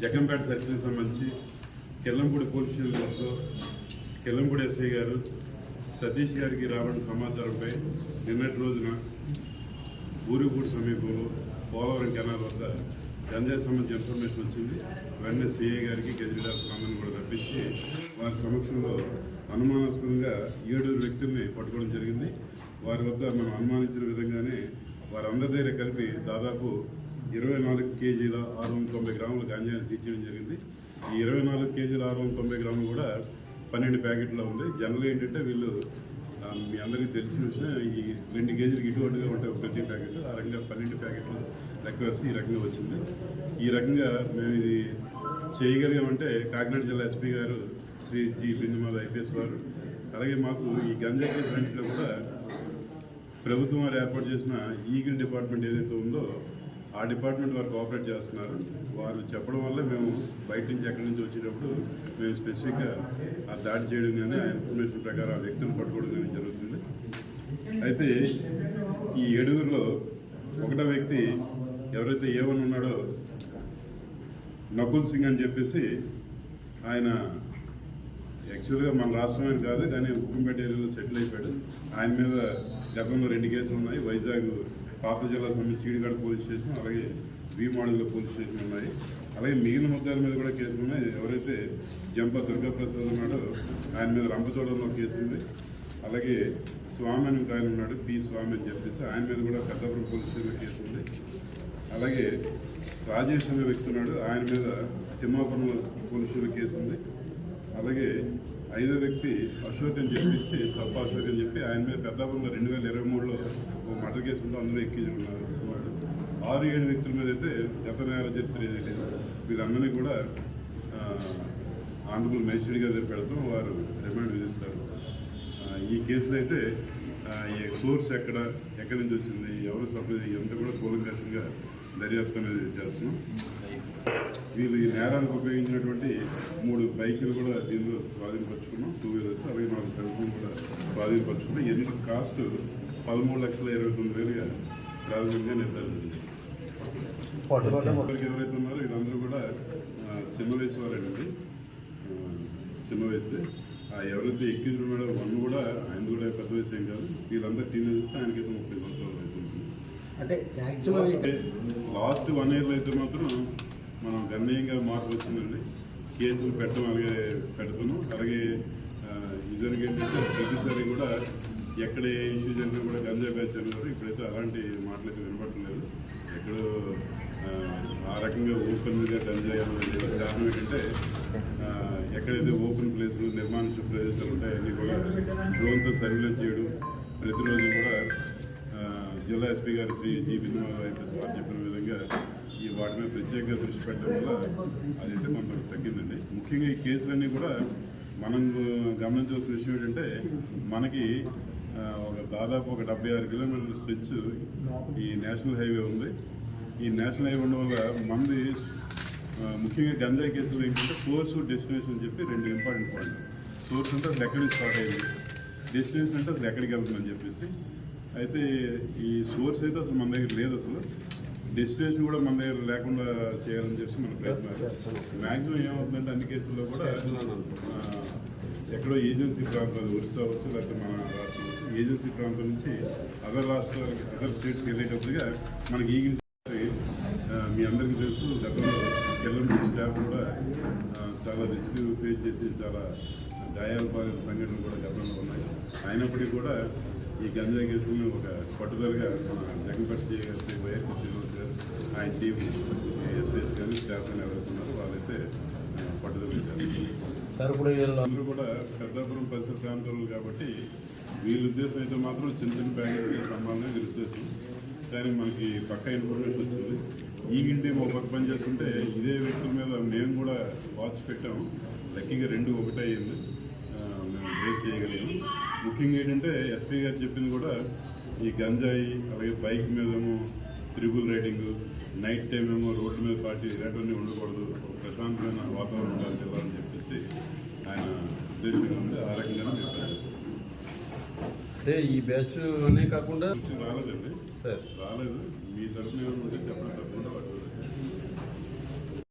జగ్గంపేట సర్కిల్కి సంబంధించి కెల్లంపూడి పోలీస్ స్టేషన్లో కెల్లంపూడి ఎస్ఐ గారు సతీష్ గారికి రావడం సమాచారంపై నిన్నటి రోజున ఊరిపూడి సమీపంలో పోలవరం కెనాల్ వద్ద గంజాయి సంబంధించి ఇన్ఫర్మేషన్ వచ్చింది. వెంటనే సిఐ గారికి కేజ్రీవాల్ స్వామిని కూడా రప్పించి వారి సమక్షంలో అనుమానాస్పదంగా 7 వ్యక్తుల్ని పట్టుకోవడం జరిగింది. వారి వద్ద మనం అనుమానించిన విధంగానే వారందరి దగ్గర కలిపి దాదాపు 24 కేజీల 690 గ్రాముల గంజాయిని సీజ్ చేయడం జరిగింది. ఈ 24 కేజీల 690 గ్రాములు కూడా 12 ప్యాకెట్లో ఉంది. జనరల్ ఏంటంటే వీళ్ళు మీ అందరికీ తెలిసిన విషయం, ఈ 2 కేజీలకి ఇటువంటిగా ఉంటాయి ప్రతి ప్యాకెట్. ఆ రకంగా 12 ప్యాకెట్లు లెక్క వేసి ఈ రకంగా వచ్చింది. ఈ రకంగా మేము ఇది చేయగలిగామంటే కాకినాడ జిల్లా ఎస్పీ గారు శ్రీ జి బిందుమాల ఐపీఎస్ వారు, అలాగే మాకు ఈ గంజా కేసు అన్నింటిలో కూడా ప్రభుత్వం వారు ఏర్పాటు చేసిన ఈగిల్ డిపార్ట్మెంట్ ఏదైతే ఉందో ఆ డిపార్ట్మెంట్ వారు కోఆపరేట్ చేస్తున్నారు. వారు చెప్పడం వల్ల మేము బయట నుంచి ఎక్కడి నుంచి వచ్చేటప్పుడు మేము స్పెసిఫిక్గా ఆ దాడి చేయడం కానీ ఆ ఇన్ఫర్మేషన్ ప్రకారం ఆ వ్యక్తులను పట్టుకోవడం కానీ జరుగుతుంది. అయితే ఈ 7గురిలో ఒకటో వ్యక్తి ఎవరైతే A1 ఉన్నాడో నకుల్ సింగ్ అని చెప్పేసి, ఆయన యాక్చువల్గా మన రాష్ట్రమేం కాదు కానీ ఉక్కంపేట ఏరియాలో సెటిల్ అయిపోయాడు. ఆయన మీద గతంలో 2 కేసులు ఉన్నాయి. వైజాగ్ పాత జిల్లా సంబంధించి చీడిగడ పోలీస్ స్టేషన్, అలాగే వి మోడల్ పోలీస్ స్టేషన్ ఉన్నాయి. అలాగే మిగిలిన ముద్దాల మీద కూడా కేసులు ఉన్నాయి. ఎవరైతే జంప దుర్గాప్రసాద్ ఉన్నాడో ఆయన మీద రంపచోడంలో కేసు ఉంది. అలాగే స్వామి అని ఆయన ఉన్నాడు, పి స్వామి అని చెప్పేసి, ఆయన మీద కూడా పెద్దపురం పోలీస్ స్టేషన్లో కేసు ఉంది. అలాగే రాజేష్ అనే వ్యక్తి ఉన్నాడు, ఆయన మీద తిమ్మాపురం పోలీస్ స్టేషన్లో కేసు ఉంది. అలాగే 5వ వ్యక్తి అశోక్ అని చెప్పేసి, సప్ప అశోక్ అని చెప్పి, ఆయన మీద పెద్దాపురంలో 2023లో ఒక మర్డర్ కేసు ఉందో అందులో ఎక్కించుకున్నాడు. 6-7 వ్యక్తుల మీద అయితే గత నేర చరిత్ర ఏదైతే వీరందరినీ కూడా ఆనరబుల్ మేజిస్ట్రేట్ గారి పెడతాం, వారు రిమాండ్ విధిస్తారు. ఈ కేసులో అయితే సోర్స్ ఎక్కడి నుంచి వచ్చింది, ఎవరు సప్లై, ఇదంతా కూడా కూలంకషంగా దర్యాప్తు అనేది చేస్తున్నాం. వీళ్ళు ఈ నేరానికి ఉపయోగించినటువంటి 3 బైకులు కూడా దీనిలో స్వాధీనపరుచుకున్నాం, 2 వీలర్స్. అలాగే 4 సెల్ఫోన్ కూడా స్వాధీనపరుచుకున్నాం. ఎన్ని కాస్ట్ 13,29,000గా ప్రాథమికంగా నిర్ధారించింది. ఎవరైతే ఉన్నారో వీళ్ళందరూ కూడా చిన్న వయసు వారండి, చిన్న వయసు. ఎవరైతే ఎక్కించి ఉన్నాడో 1 కూడా ఆయన కూడా పెద్ద వయసు ఏం కాదు. వీళ్ళందరూ టీనేజర్స్, ఆయనకైతే 30 సంవత్సరాల వయసు ఉంటుంది. అంటే లాస్ట్ 1 ఇయర్లో అయితే మాత్రం మనం గణనీయంగా మార్పు వచ్చిందండి. కేసులు పెట్టడం అలాగే పెడుతున్నాం. అలాగే ఇద్దరికి ఏంటంటే ప్రతిసారి కూడా ఎక్కడ ఏ ఇష్యూ జరిగినా కూడా గంజాయి బ్యాచ్ అన్నారు. ఇప్పుడైతే అలాంటి మాటలు అయితే వినపడలేదు. ఎక్కడో ఆ రకంగా ఓపెన్గా గంజాయి అనేది కారణం ఏంటంటే ఎక్కడైతే ఓపెన్ ప్లేసులు, నిర్మానుష ప్రదేశాలు ఉంటాయో అన్నీ కూడా డ్రోన్తో సర్వేలెన్స్ చేయడం. ప్రతిరోజు కూడా జిల్లా ఎస్పీ గారు శ్రీ జి బిందుమాల ఐపీఎస్ వారు చెప్పిన విధంగా ఈ వాటి మీద ప్రత్యేకంగా దృష్టి పెట్టడం వల్ల అదైతే కొంత తగ్గిందండి. ముఖ్యంగా ఈ కేసులన్నీ కూడా మనం గమనించాల్సిన విషయం ఏంటంటే, మనకి దాదాపు ఒక 76 కిలోమీటర్ల స్ట్రెచ్ ఈ నేషనల్ హైవే ఉంది. ఈ నేషనల్ హైవే ఉండడం వల్ల మంది ముఖ్యంగా గంజాయి కేసులు ఏంటంటే సోర్స్, డెస్టినేషన్ అని చెప్పి 2 ఇంపార్టెంట్ పాయింట్. సోర్స్ అంటే అసలు ఎక్కడి నుంచి స్టార్ట్ అయ్యింది, డెస్టినేషన్ అంటే అసలు ఎక్కడికి వెళ్తుందని చెప్పేసి. అయితే ఈ సోర్స్ అయితే అసలు మన దగ్గర లేదు, అసలు డెస్టినేషన్ కూడా మన దగ్గర లేకుండా చేయాలని చెప్పి మన ప్రయత్నాలు. మ్యాక్సిమం ఏమవుతుందంటే అన్ని కేసుల్లో కూడా ఎక్కడో ఏజెన్సీ ప్రాంతాలు, ఒరిస్సా అవచ్చు లేకపోతే మన రాష్ట్రం ఏజెన్సీ ప్రాంతం నుంచి అదర్ రాష్ట్రాలకి, అదర్ స్టేట్స్కి వెళ్ళేటప్పుడుగా మనకి ఈగిల్ మీ అందరికీ తెలుసు. గతంలో కెల్లంపూడి స్టాఫ్ కూడా చాలా రిస్క్ ఫేస్ చేసి చాలా గాయాల పాలైన సంఘటనలు కూడా గతంలో ఉన్నాయి. అయినప్పటికీ కూడా ఈ గంజాయి కేసులను ఒక పట్టుదలగా మన జగ్గంపేట సిఐ గారు శ్రీ వైఎస్ శ్రీనివాస్ గారు, ఆయన టీం ఎస్ఐస్ కానీ స్టాఫ్ అని ఎవరుతున్నారో వాళ్ళైతే పట్టుదల సార్. ఇప్పుడు అందరూ కూడా పెద్దాపురం పరిసర ప్రాంతాలు కాబట్టి వీళ్ళ ఉద్దేశం అయితే మాత్రం చిన్న ప్యాకెట్ సంబంధం వీళ్ళ ఉద్దేశం. కానీ మనకి పక్కా ఇన్ఫర్మేషన్ వచ్చింది. ఈగిల్ టీం ఒక పక్క పని చేస్తుంటే ఇదే వ్యక్తుల మీద మేము కూడా వాచ్ పెట్టాము. లక్కీగా 2 ఒకటే అయ్యింది, మేము బ్రేక్ చేయగలిగాము. ముఖ్యంగా ఏంటంటే ఎస్పీ గారు చెప్పింది కూడా ఈ గంజాయి, అలాగే బైక్ మీదేమో త్రిబుల్ రైడింగ్, నైట్ టైం ఏమో రోడ్ల మీద పార్టీ ఇలాంటివన్నీ ఉండకూడదు, ప్రశాంతమైన వాతావరణం ఉండాలి జిల్లాలని చెప్పేసి ఆయన ఉద్దేశంగా ఉంది. ఆ రకంగానే చెప్పారు. అంటే ఈ బ్యాచ్ అనే కాకుండా రాలేదండి సార్, రాలేదు. మీ తరఫున ఏమైనా ఉంటే చెప్పండి.